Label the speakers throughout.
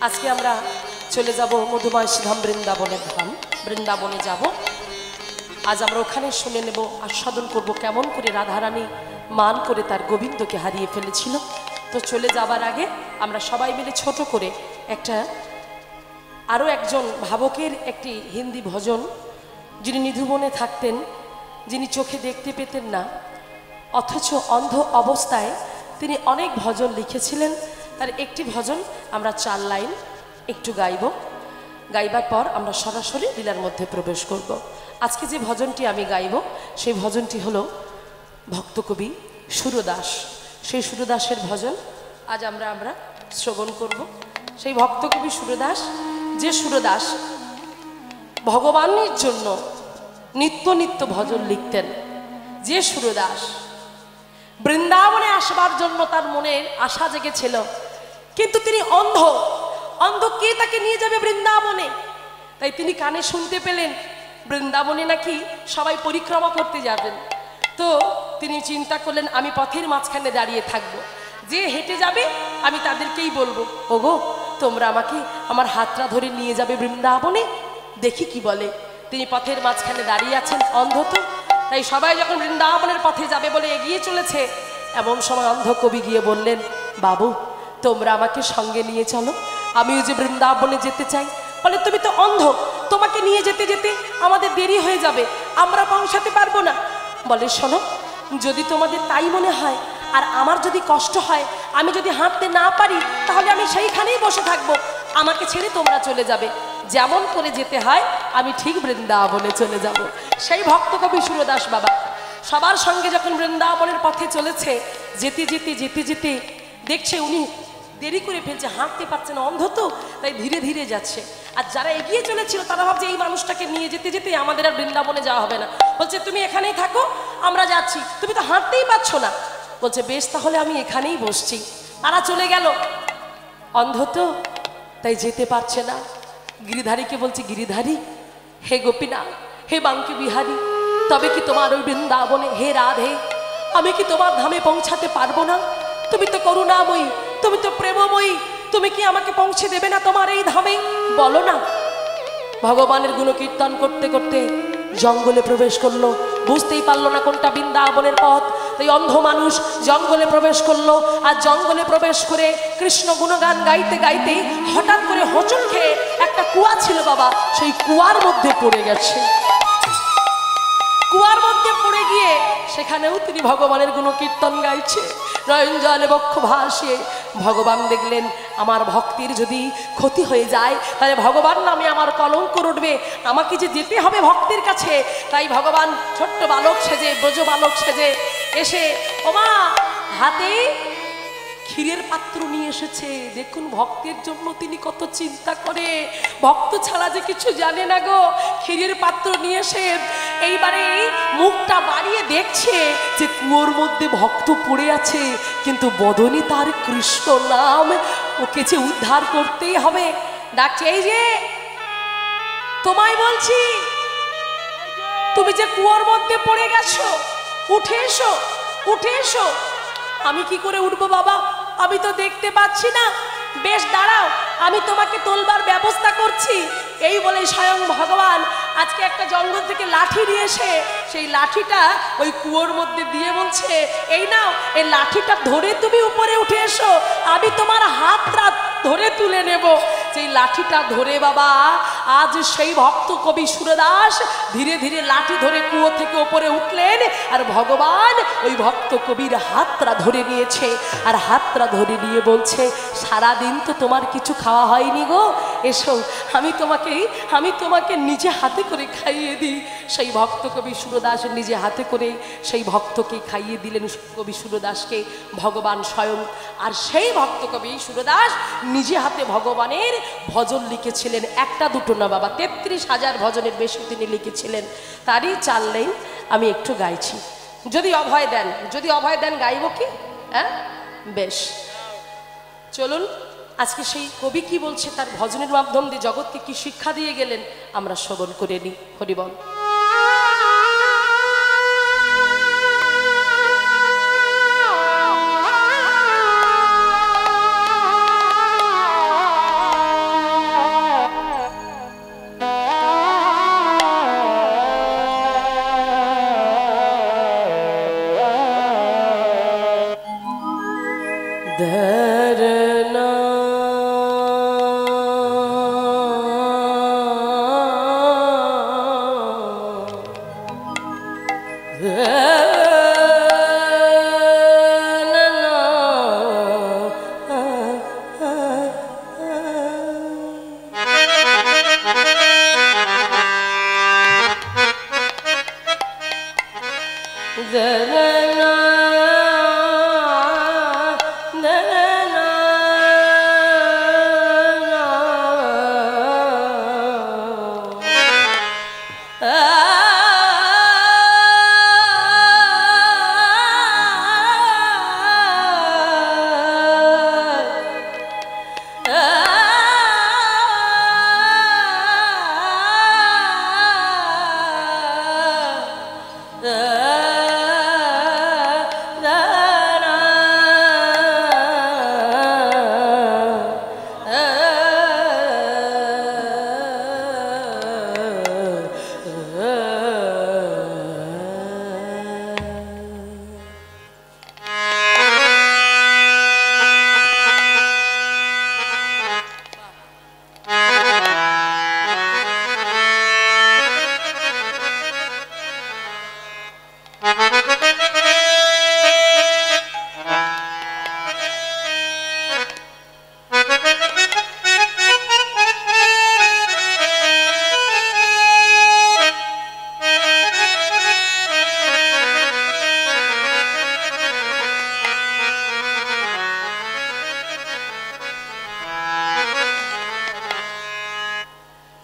Speaker 1: আজকে আমরা চলে যাব মধুময় ধাম বৃন্দাবনের ধাম, বৃন্দাবনে যাব। আজ আমরা ওখানে শুনে নেব, আস্বাদন করব কেমন করে রাধারানী মান করে তার গোবিন্দকে হারিয়ে ফেলেছিল। তো চলে যাবার আগে আমরা সবাই মিলে ছোট করে একটা আরও একজন ভাবকের একটি হিন্দি ভজন, যিনি নিধুবনে থাকতেন, যিনি চোখে দেখতে পেতেন না, অথচ অন্ধ অবস্থায় তিনি অনেক ভজন লিখেছিলেন। তার একটি ভজন আমরা 4 লাইন একটু গাইব। গাইবার পর আমরা সরাসরি লীলার মধ্যে প্রবেশ করব। আজকে যে ভজনটি আমি গাইব সেই ভজনটি হলো ভক্তকবি সুরদাস। সেই সুরদাসের ভজন আজ আমরা শ্রবণ করব। সেই ভক্তকবি সুরদাস, যে সুরদাস ভগবানের জন্য নিত্য নিত্য ভজন লিখতেন, যে সুরদাস বৃন্দাবনে আসবার জন্য তার মনের আশা জেগেছিল, কিন্তু তিনি অন্ধ। অন্ধ কে তাকে নিয়ে যাবে বৃন্দাবনে? তাই তিনি কানে শুনতে পেলেন বৃন্দাবনে নাকি সবাই পরিক্রমা করতে যাবেন। তো তিনি চিন্তা করলেন, আমি পথের মাঝখানে দাঁড়িয়ে থাকবো, যে হেঁটে যাবে আমি তাদেরকেই বলবো, ওগো তোমরা আমাকে আমার হাতটা ধরে নিয়ে যাবে বৃন্দাবনে, দেখি কি বলে। তিনি পথের মাঝখানে দাঁড়িয়ে আছেন, অন্ধ তো, তাই সবাই যখন বৃন্দাবনের পথে যাবে বলে এগিয়ে চলেছে, এমন সময় অন্ধ কবি গিয়ে বললেন, বাবু তোমরা আমাকে সঙ্গে নিয়ে চলো, আমিও যে বৃন্দাবনে যেতে চাই। বলে, তুমি তো অন্ধ, তোমাকে নিয়ে যেতে যেতে আমাদের দেরি হয়ে যাবে, আমরা পৌঁছাতে পারবো না। বলে, শোনো, যদি তোমাদের তাই মনে হয় আর আমার যদি কষ্ট হয়, আমি যদি হাঁটতে না পারি, তাহলে আমি সেইখানেই বসে থাকবো, আমাকে ছেড়ে তোমরা চলে যাবে, যেমন করে যেতে হয় আমি ঠিক বৃন্দাবনে চলে যাব। সেই ভক্ত কবি সুরদাস বাবা সবার সঙ্গে যখন বৃন্দাবনের পথে চলেছে, যেতে যেতে যেতে যেতে দেখছে উনি দেরি করে ফেলছে, হাঁটতে পারছে না, অন্ধ তো, তাই ধীরে ধীরে যাচ্ছে। আর যারা এগিয়ে চলেছিল তারা ভাবছে এই মানুষটাকে নিয়ে যেতে যেতে আমাদের আর বৃন্দাবনে যাওয়া হবে না। বলছে, তুমি এখানেই থাকো, আমরা যাচ্ছি, তুমি তো হাঁটতেই পারছো না। বলছে, বেশ তাহলে আমি এখানেই বসছি। তারা চলে গেল, অন্ধ তো তাই যেতে পারছে না। গিরিধারীকে বলছে, গিরিধারী, হে গোপীনাথ, হে বাঙ্কি বিহারী, তবে কি তোমার ওই বৃন্দাবনে, হে রাধে, আমি কি তোমার ধামে পৌঁছাতে পারবো না? তুমি তো করুণাময়ী, তুমি তো প্রেমময়ী, তুমি কি আমাকে পৌঁছে দেবে না তোমার এই ধামে? বলো না। ভগবানের গুণকীর্তন করতে করতে জঙ্গলে প্রবেশ করলো, বুঝতেই পারলো না কোনটা বৃন্দাবনের পথ, তাই অন্ধ মানুষ জঙ্গলে প্রবেশ করলো। আর জঙ্গলে প্রবেশ করে কৃষ্ণ গুণগান গাইতে গাইতে হঠাৎ করে হোঁচট খেয়ে, একটা কুয়া ছিল বাবা, সেই কুয়ার মধ্যে পড়ে গেছে। কুয়ার মধ্যে পড়ে গিয়ে সেখানেও তিনি ভগবানের গুণকীর্তন গাইছে, নয়ন জলে বক্ষ ভাসিয়ে। ভগবান দেখলেন, আমার ভক্তির যদি ক্ষতি হয়ে যায় তাহলে ভগবান নামে আমার কলঙ্ক উঠবে, আমাকে যে যেতে হবে ভক্তির কাছে। তাই ভগবান ছোট্ট বালক সেজে, ব্রজ বালক সেজে এসে, ওমা হাতে ক্ষীরের পাত্র নিয়ে এসেছে। দেখুন ভক্তের জন্য তিনি কত চিন্তা করে, ভক্ত ছাড়া যে কিছু জানে না গো। ক্ষীরের পাত্র নিয়ে এসে এইবারে মুখটা বাড়িয়ে দেখছে যে কুয়োর মধ্যে ভক্ত পড়ে আছে, কিন্তু বদনে তার কৃষ্ণ নাম, ওকে যে উদ্ধার করতেই হবে। ডাকছে, এই যে তোমায় বলছি, তুমি যে কুয়োর মধ্যে পড়ে গেছো, উঠে এসো, উঠে এসো। আমি কি করে উঠবো বাবা, আমি তো দেখতে পাচ্ছি না। বেশ দাঁড়াও, আমি তোমাকে তোলবার ব্যবস্থা করছি। এই বলে স্বয়ং ভগবান আজকে একটা জঙ্গল থেকে লাঠি নিয়ে এসে সেই লাঠিটা ওই কুয়োর মধ্যে দিয়ে বলছে, এই নাও, এই লাঠিটা ধরে তুমি উপরে উঠে এসো, আমি তোমার হাতটা ধরে তুলে নেব। সেই লাঠিটা ধরে বাবা আজ সেই ভক্ত কবি সুরদাস ধীরে ধীরে লাঠি ধরে কুয়ো থেকে উপরে উঠলেন। আর ভগবান ওই ভক্ত কবির হাতটা ধরে নিয়েছে, আর হাতটা ধরে নিয়ে বলছে, সারাদিন তো তোমার কিছু খাওয়া হয়নি গো, এসো আমি তোমাকে নিজে হাতে করে খাইয়ে দিই। সেই ভক্ত কবি সুরদাস নিজে হাতে করে সেই ভক্তকে খাইয়ে দিলেন, কবি সুরদাসকে ভগবান স্বয়ং। আর সেই ভক্ত কবি সুরদাস নিজে হাতে ভগবানের ভজন লিখেছিলেন, একটা দুটো না বাবা, 33,000 ভজনের বেশি তিনি লিখেছিলেন। তারই 4 লাইন আমি একটু গাইছি, যদি অভয় দেন, যদি অভয় দেন গাইব কি? হ্যাঁ, বেশ, চলুন আজকে সেই কবি কি বলছে, তার ভজনের মাধ্যম দিয়ে জগৎকে কি শিক্ষা দিয়ে গেলেন আমরা শ্রবণ করে নিই। হরিবল।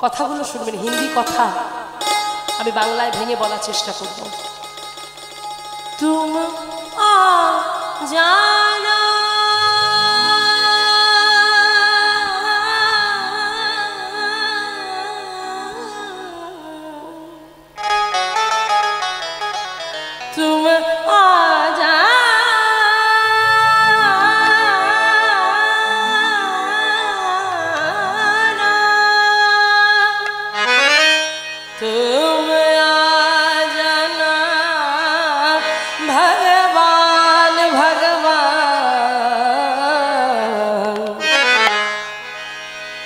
Speaker 1: কথাগুলো শুনবেন, হিন্দি কথা আমি বাংলায় ভেঙে বলার চেষ্টা করব। তুম আ জানা तुम आ जाना, तुम आ जाना भगवान भगवान,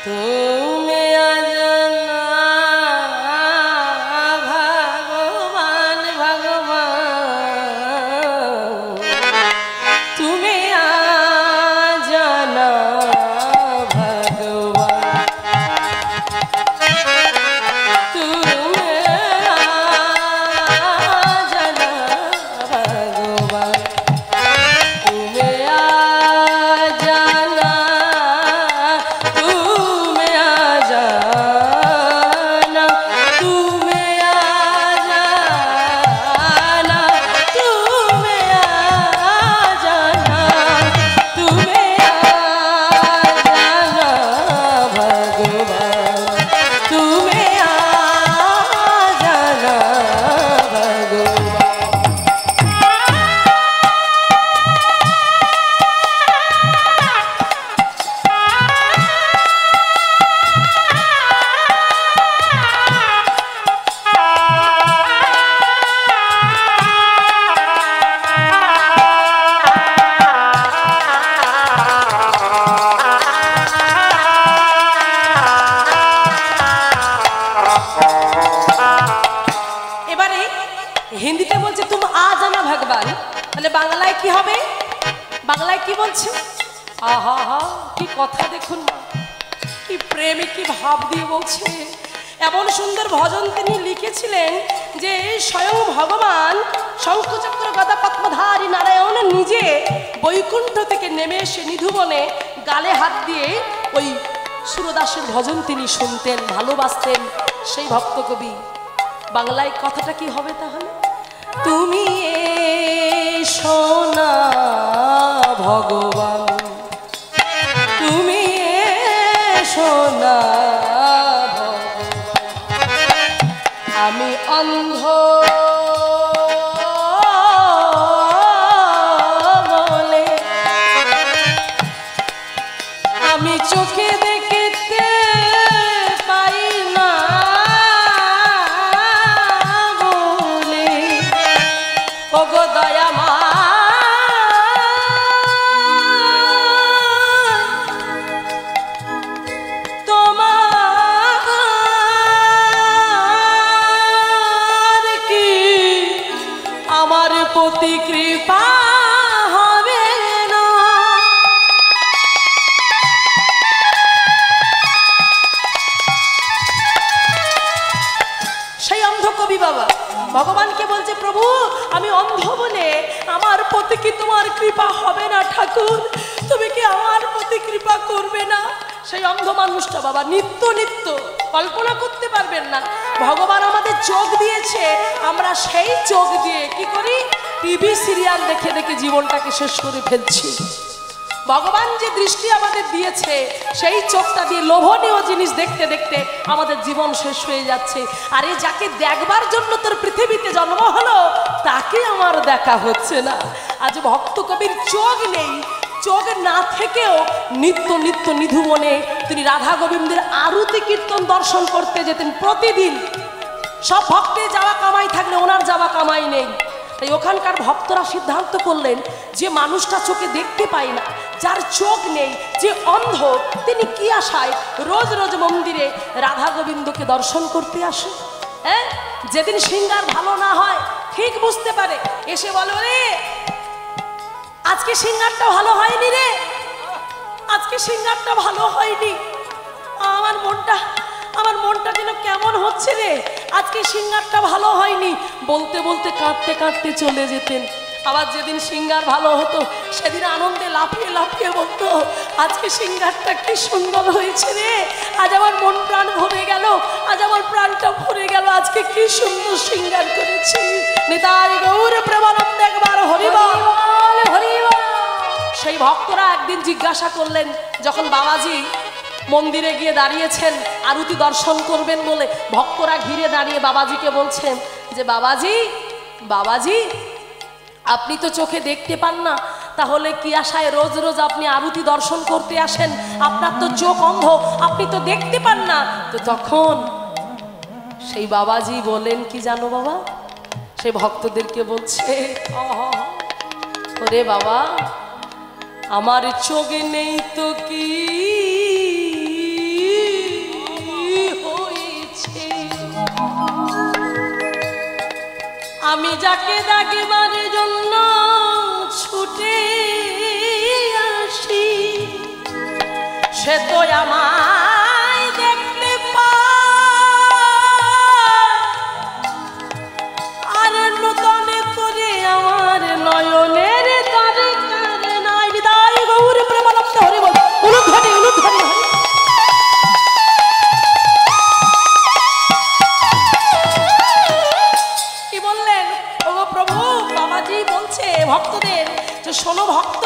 Speaker 1: तुम आ जाना भगवान भगवान, तुम्हें आ जाना भगवान, तुम्हें आ जाना भगवान, तुम्हें आ जाना, तुम्हें आ जाना, तुम्हें आ जाना, तुम्हें आ जाना, तुम्हें आ जाना भगवान, तुम्हें आ जाना भगवान। এবারে হিন্দিতে বলছে তুম আ জানা ভগবান, তাহলে বাংলায় কি হবে? বাংলায় কি বলছে? আহা হা, কি কথা দেখুন না, কি প্রেমে কি ভাব দিয়ে বলছে। এমন সুন্দর ভজন তিনি লিখেছিলেন যে স্বয়ং ভগবান শঙ্খচক্র গদা পদ্মধারী নারায়ণ নিজে বৈকুণ্ঠ থেকে নেমে এসে নিধুবনে গালে হাত দিয়ে ওই সুরদাসের ভজন তিনি শুনতেন, ভালোবাসতেন সেই ভক্ত কবি। বাংলায় কথাটা কি হবে তাহলে? তুমি এসো না ভগবান, তুমি এসো না ভগবান, আমি অন্ধ বলে আমি চোখে দেখতে পাই না বলে, ওগো দয়াময় তোমার কি আমার প্রতি কৃপা হবে না? সেই অন্ধ কবি বাবা ভগবানকে বলছে, প্রভু আমি অন্ধ বলে আমার প্রতি কি তোমার কৃপা হবে না ঠাকুর? তুমি কি আমার প্রতি কৃপা করবে না? সেই অন্ধ মানুষটা বাবা নিত্য নিত্য কল্পনা করতে পারবেন না, ভগবান আমাদের চোখ দিয়েছে, আমরা সেই চোখ দিয়ে কি করি? টিভি সিরিয়াল দেখে দেখে জীবনটাকে শেষ করে ফেলছি। ভগবান যে দৃষ্টি আমাদের দিয়েছে সেই চোখটা দিয়ে লোভনীয় জিনিস দেখতে দেখতে আমাদের জীবন শেষ হয়ে যাচ্ছে। আরে যাকে দেখবার জন্য তোর পৃথিবীতে জন্ম হলো তাকে আমার দেখা হচ্ছে না। আজ ভক্ত কবির চোখ নেই, চোখ না থেকেও নিত্য নিত্য নিধুবনে তিনি রাধা গোবিন্দের আরতি কীর্তন দর্শন করতে যেতেন প্রতিদিন। সব ভক্তের যাওয়া কামাই থাকলে ওনার যাওয়া কামাই নেই। তাই ওখানকার ভক্তরা সিদ্ধান্ত করলেন যে মানুষটা চোখে দেখতে পায় না, যার চোখ নেই, যে অন্ধ, তিনি কি আশায় রোজ রোজ মন্দিরে রাধা গোবিন্দকে দর্শন করতে আসে? হ্যাঁ, যেদিন সিঙ্গার ভালো না হয় ঠিক বুঝতে পারে, এসে বলে রে আজকে সিঙ্গারটা ভালো হয়নি রে, আজকে সিঙ্গারটা ভালো হয়নি, আমার মনটা যেন কেমন হচ্ছে রে, আজকে সিঙ্গারটা ভালো হয়নি। বলতে বলতে কাঁদতে কাঁদতে চলে যেতেন। আবার যেদিন সিঙ্গার ভালো হতো সেদিন আনন্দে লাফিয়ে লাফিয়ে বলতো, আজকে সিঙ্গারটা কি সুন্দর হয়েছে রে, আজ আমার মন প্রাণ ভরে গেল, আজ আমার প্রাণটা ভরে গেল, আজকে কি সুন্দর সিঙ্গার করেছি। নিতাই গৌর প্রেমানন্দ, একবার হরি বল হরি বল। সেই ভক্তরা একদিন জিজ্ঞাসা করলেন, যখন বাবাজি মন্দিরে গিয়ে দাঁড়িয়েছেন আরতি দর্শন করবেন বলে, ভক্তরা ঘিরে দাঁড়িয়ে বাবাজিকে বলছেন যে বাবাজি, বাবাজি আপনি তো চোখে দেখতে পান না, তাহলে কি আশায় রোজ রোজ আপনি আরতি দর্শন করতে আসেন? আপনার তো চোখ অন্ধ, আপনি তো দেখতে পান না। তো তখন সেই বাবাজি বলেন কি জানো বাবা, সেই ভক্তদেরকে বলছে, ওরে বাবা, আমার চোখ নেই তো কি হয়েছে, আমি যাকে দেখবার জন্য ছুটে আসি সে তো আমায় দেখতে পায়, আর নূতন করে আমার নয়নের দরকার নাই। হৃদয় গৌর প্রেমানন্দ হরি বল, উলুধ্বনি উলুধ্বনি। কি বললেন? ও প্রভু, বাবাজি বলছে ভক্তদের যে শোনো ভক্ত,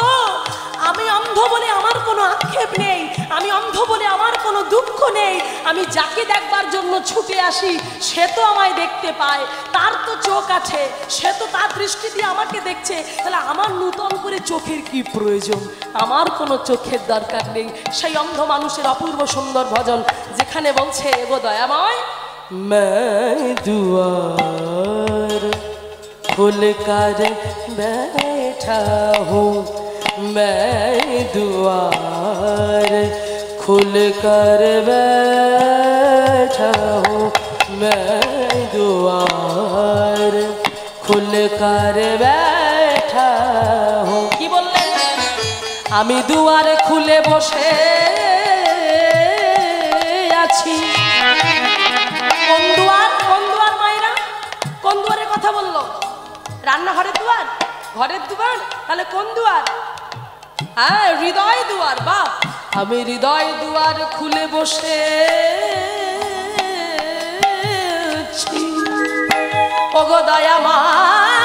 Speaker 1: আমি অন্ধ বলে আমার কোনো আক্ষেপ নেই, আমি অন্ধ বলে আমার কোনো দুঃখ নেই, আমি যাকে দেখবার জন্য ছুটে আসি সে তো আমায় দেখতে পায়, তার তো চোখ আছে, সে তো তার দৃষ্টি দিয়ে আমাকে দেখছে, তাহলে আমার নূতন করে চোখের কি প্রয়োজন, আমার কোনো চোখের দরকার নেই। সেই অন্ধ মানুষের অপূর্ব সুন্দর ভজন, যেখানে বলছে গো দয়াময়, मैं दुआर खुल कर बैठा हूँ, मैं दुआर खुल कर बैठा हूँ, मैं दुआर खुल कर बैठा हूँ। কি বললেন? আমি দুয়ারে খুলে বসে আছি। কোন দুয়ার? কোন দুয়ার মায়েরা? কোন দুয়ারের কথা বললো? রান্নাঘরের দুয়ার, ঘরের দুয়ার? তাহলে কোন দুয়ার? হ্যাঁ, হৃদয় দুয়ার। বাহ, আমি হৃদয় দুয়ার খুলে বসে আছি। ওগো দয়াময়,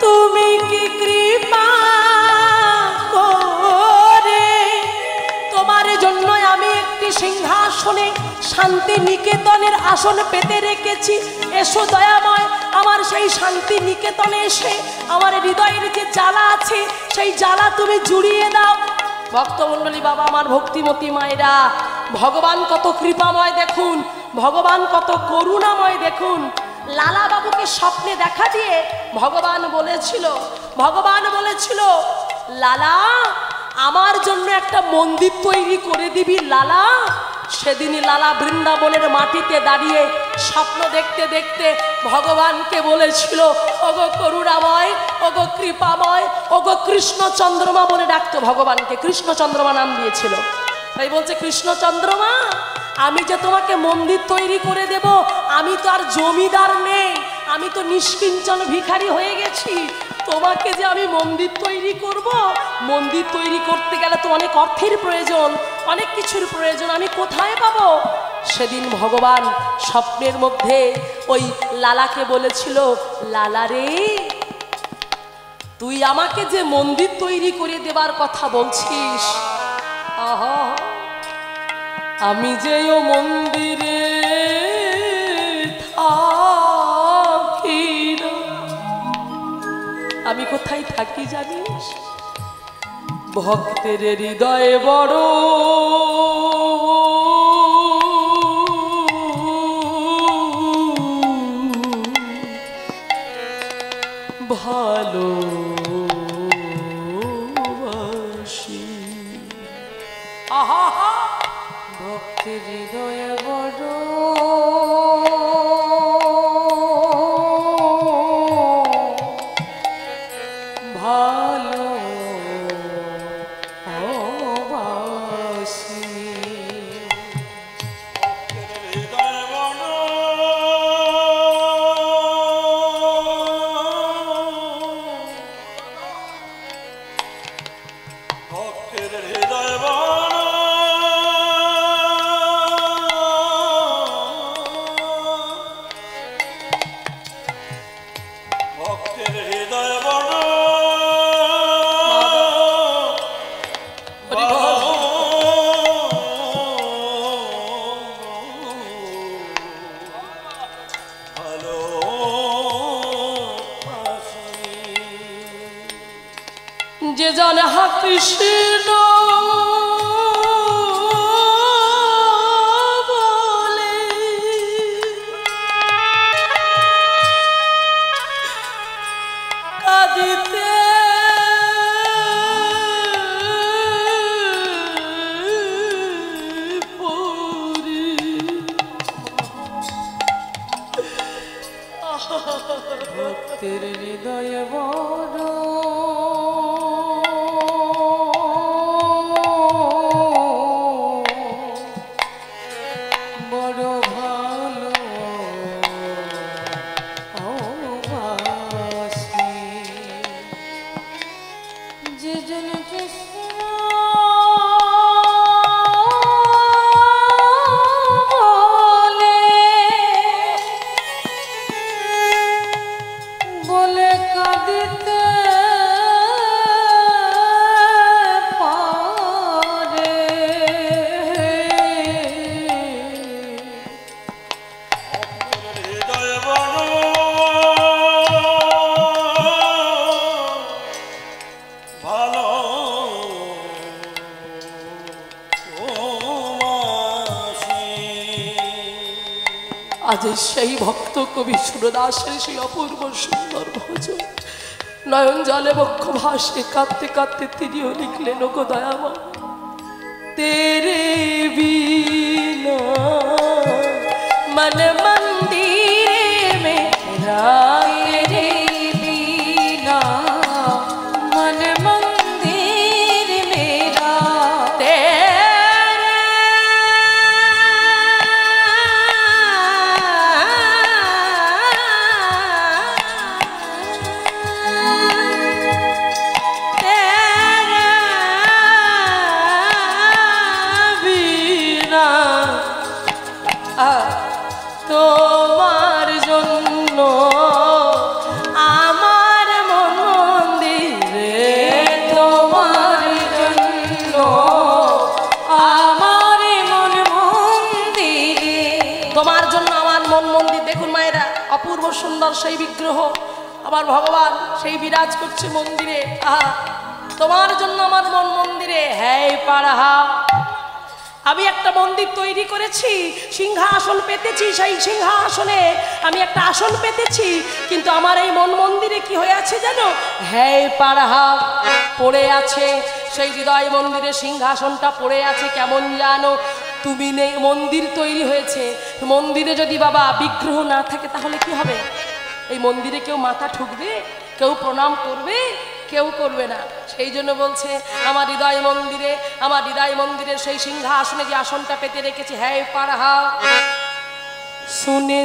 Speaker 1: তুমি কি কৃপা করে তোমার জন্য আমি একটি সিংহাসনে শান্তি নিকেতনের আসন পেতে রেখেছি। এসো দয়াময়, আমার সেই শান্তি নিকেতনে এসে আমার হৃদয়ের যে জ্বালা আছে সেই জ্বালা তুমি জুড়িয়ে দাও। ভক্তমণ্ডলী, বাবা আমার ভক্তিমতী মায়েরা, ভগবান কত কৃপাময় দেখুন, ভগবান কত করুণাময় দেখুন। লালা বাবুকে স্বপ্নে দেখা দিয়ে ভগবান বলেছিল লালা আমার জন্য একটা মন্দির তৈরি করে দিবি লালা। সেদিনই লালা বৃন্দাবনের মাটিতে দাঁড়িয়ে স্বপ্ন দেখতে দেখতে ভগবানকে বলেছিল, ওগো করুণাময়, ওগো কৃপাময়, ওগো কৃষ্ণচন্দ্রমা বলে ডাকতো ভগবানকে। কৃষ্ণচন্দ্রমা নাম দিয়েছিল। তাই বলছে, কৃষ্ণচন্দ্রমা, আমি যে তোমাকে মন্দির তৈরি করে দেব, আমি তো আর জমিদার নেই, আমি তো নিষ্কিঞ্চন ভিখারি হয়ে গেছি, তোমাকে যে আমি মন্দির তৈরি করব, মন্দির তৈরি করতে গেলে তো অনেক অর্থের প্রয়োজন, অনেক কিছুর প্রয়োজন, আমি কোথায় পাবো? সেদিন ভগবান স্বপ্নের মধ্যে ওই লালাকে বলেছিল, লালা রে, তুই আমাকে যে মন্দির তৈরি করে দেবার কথা বলছিস, আহা, আমি যে ও মন্দিরে থাকি না। আমি কোথায় থাকি জানিস? ভক্তের হৃদয়ে বড় ভালোবাসি। আহা, ভক্তের হৃদয়ে বড় ভালোবাসি। কৃষ্ণ বলে কাঁদিতে ভক্তের হৃদয়ে বড় বড় ভালো বাসি যে জন কৃষ্ণ বলে কাঁদিতে পারে
Speaker 2: হৃদয় বড় ভালো
Speaker 1: আজ সেই ভক্ত কবি সুরদাসের সেই অপূর্ব সুন্দর ভজন নয়ন জলে বক্ষ ভাসে কাঁদতে কাঁদতে তিনিও লিখলেন ওগো দয়াময় তেরে বিনা मन मंदिर में तेरे बिना मन मंदिर मेरा তোমার জন্য আমার মন মন্দিরে তোমার জন্য আমার মন মন্দিরে তোমার জন্য আমার মন মন্দির দেখুন মায়েরা অপূর্ব সুন্দর সেই বিগ্রহ আমার ভগবান সেই বিরাজ করছে মন্দিরে আহা তোমার জন্য আমার মন মন্দিরে হ্যাঁ পাড়া আমি একটা মন্দির তৈরি করেছি সিংহাসন পেতেছি সেই সিংহাসনে আমি একটা আসন পেতেছি কিন্তু আমার এই মন মন্দিরে কি হয়ে আছে জানো হ্যাঁ পাড়া পড়ে আছে সেই হৃদয় মন্দিরে সিংহাসনটা পড়ে আছে কেমন জানো তুমি নেই মন্দির তৈরি হয়েছে মন্দিরে যদি বাবা বিগ্রহ না থাকে তাহলে কি হবে এই মন্দিরে কেউ মাথা ঠুকবে কেউ প্রণাম করবে কেউ করবে না সেই জন্য বলছে আমার হৃদয় মন্দিরের সেই সিংহাসনে যে আসনটা পেতে রেখেছি হ্যাঁ পাড়া শুনে